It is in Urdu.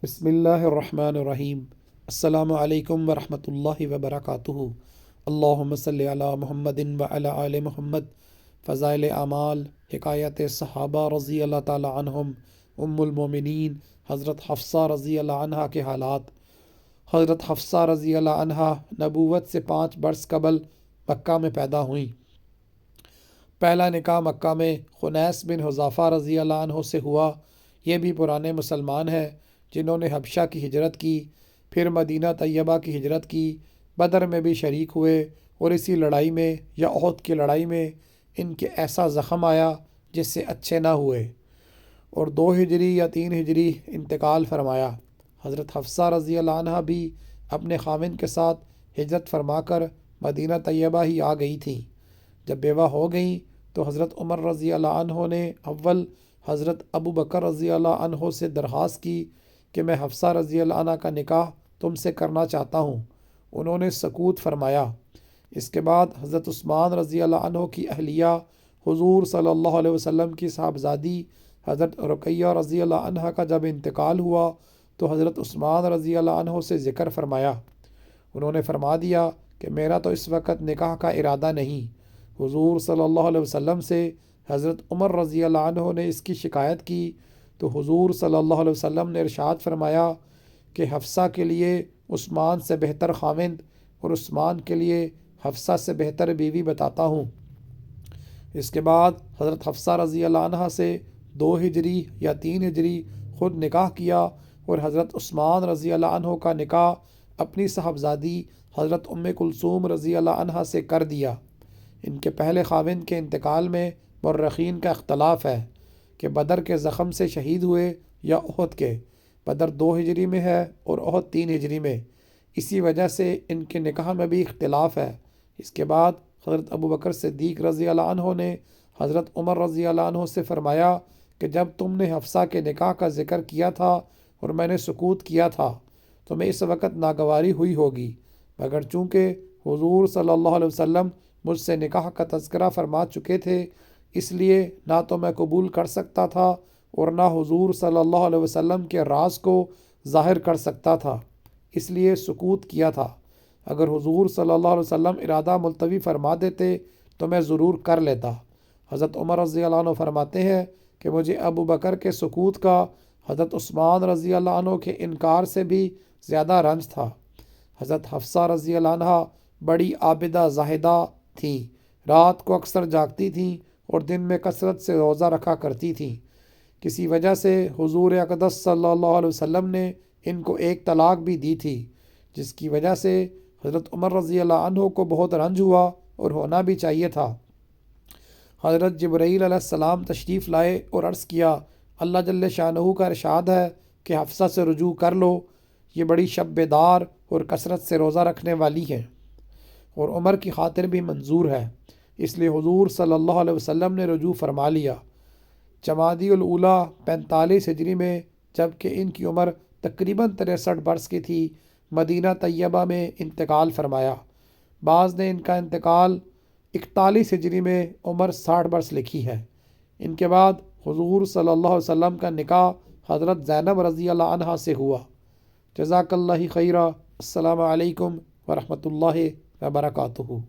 بسم اللہ الرحمن الرحیم۔ السلام علیکم ورحمۃ اللہ وبرکاتہ۔ اللہم صلی علی محمد وعلی آل محمد۔ فضائل اعمال، حکایت صحابہ رضی اللہ تعالی عنہم، المومنین حضرت حفصہ رضی اللہ عنہا کے حالات۔ حضرت حفصہ رضی اللہ عنہا نبوت سے 5 برس قبل مکہ میں پیدا ہوئیں۔ پہلا نکاح مکہ میں خنیس بن حذافہ رضی اللہ عنہ سے ہوا۔ یہ بھی پرانے مسلمان ہیں جنہوں نے حبشہ کی ہجرت کی، پھر مدینہ طیبہ کی ہجرت کی، بدر میں بھی شریک ہوئے، اور اسی لڑائی میں یا احد کی لڑائی میں ان کے ایسا زخم آیا جس سے اچھے نہ ہوئے، اور 2 ہجری یا 3 ہجری انتقال فرمایا۔ حضرت حفصہ رضی اللہ عنہ بھی اپنے خاوند کے ساتھ ہجرت فرما کر مدینہ طیبہ ہی آ گئی تھیں۔ جب بیوہ ہو گئیں تو حضرت عمر رضی اللہ عنہ نے اول حضرت ابو بکر رضی اللہ عنہ سے درخواست کی کہ میں حفصہ رضی اللہ عنہ کا نکاح تم سے کرنا چاہتا ہوں۔ انہوں نے سکوت فرمایا۔ اس کے بعد حضرت عثمان رضی اللہ عنہ کی اہلیہ حضور صلی اللہ علیہ وسلم کی صاحبزادی حضرت رقیہ رضی اللہ عنہ کا جب انتقال ہوا تو حضرت عثمان رضی اللہ عنہ سے ذکر فرمایا۔ انہوں نے فرما دیا کہ میرا تو اس وقت نکاح کا ارادہ نہیں۔ حضور صلی اللہ علیہ وسلم سے حضرت عمر رضی اللہ عنہ نے اس کی شکایت کی تو حضور صلی اللہ علیہ وسلم نے ارشاد فرمایا کہ حفصہ کے لیے عثمان سے بہتر خاوند اور عثمان کے لیے حفصہ سے بہتر بیوی بتاتا ہوں۔ اس کے بعد حضرت حفصہ رضی اللہ عنہ سے 2 ہجری یا 3 ہجری خود نکاح کیا، اور حضرت عثمان رضی اللہ عنہ کا نکاح اپنی صاحبزادی حضرت کلثوم رضی اللہ عنہ سے کر دیا۔ ان کے پہلے خاوند کے انتقال میں مورخین کا اختلاف ہے کہ بدر کے زخم سے شہید ہوئے یا احد کے۔ بدر 2 ہجری میں ہے اور احد 3 ہجری میں، اسی وجہ سے ان کے نکاح میں بھی اختلاف ہے۔ اس کے بعد حضرت ابو بکر صدیق رضی اللہ عنہ نے حضرت عمر رضی اللہ عنہ سے فرمایا کہ جب تم نے حفصہ کے نکاح کا ذکر کیا تھا اور میں نے سکوت کیا تھا تو میں اس وقت ناگواری ہوئی ہوگی، مگر چونکہ حضور صلی اللہ علیہ وسلم مجھ سے نکاح کا تذکرہ فرما چکے تھے، اس لیے نہ تو میں قبول کر سکتا تھا اور نہ حضور صلی اللہ علیہ وسلم کے راز کو ظاہر کر سکتا تھا، اس لیے سکوت کیا تھا۔ اگر حضور صلی اللہ علیہ وسلم ارادہ ملتوی فرما دیتے تو میں ضرور کر لیتا۔ حضرت عمر رضی اللہ عنہ فرماتے ہیں کہ مجھے ابو بکر کے سکوت کا حضرت عثمان رضی اللہ عنہ کے انکار سے بھی زیادہ رنج تھا۔ حضرت حفصہ رضی اللہ عنہ بڑی عابدہ زاہدہ تھیں، رات کو اکثر جاگتی تھیں اور دن میں کثرت سے روزہ رکھا کرتی تھیں۔ کسی وجہ سے حضور اقدس صلی اللہ علیہ وسلم نے ان کو 1 طلاق بھی دی تھی، جس کی وجہ سے حضرت عمر رضی اللہ عنہ کو بہت رنج ہوا اور ہونا بھی چاہیے تھا۔ حضرت جبرائیل علیہ السلام تشریف لائے اور عرض کیا، اللہ جل شانہ کا ارشاد ہے کہ حفصہ سے رجوع کر لو، یہ بڑی شب بیدار اور کثرت سے روزہ رکھنے والی ہیں، اور عمر کی خاطر بھی منظور ہے، اس لیے حضور صلی اللہ علیہ وسلم نے رجوع فرما لیا۔ جمادی الاولیٰ 45 ہجری میں، جبکہ ان کی عمر تقریباً 63 برس کی تھی، مدینہ طیبہ میں انتقال فرمایا۔ بعض نے ان کا انتقال 41 ہجری میں عمر 60 برس لکھی ہے۔ ان کے بعد حضور صلی اللہ علیہ وسلم کا نکاح حضرت زینب رضی اللہ عنہا سے ہوا۔ جزاک اللہ خیرہ۔ السلام علیکم ورحمۃ اللہ وبرکاتہ۔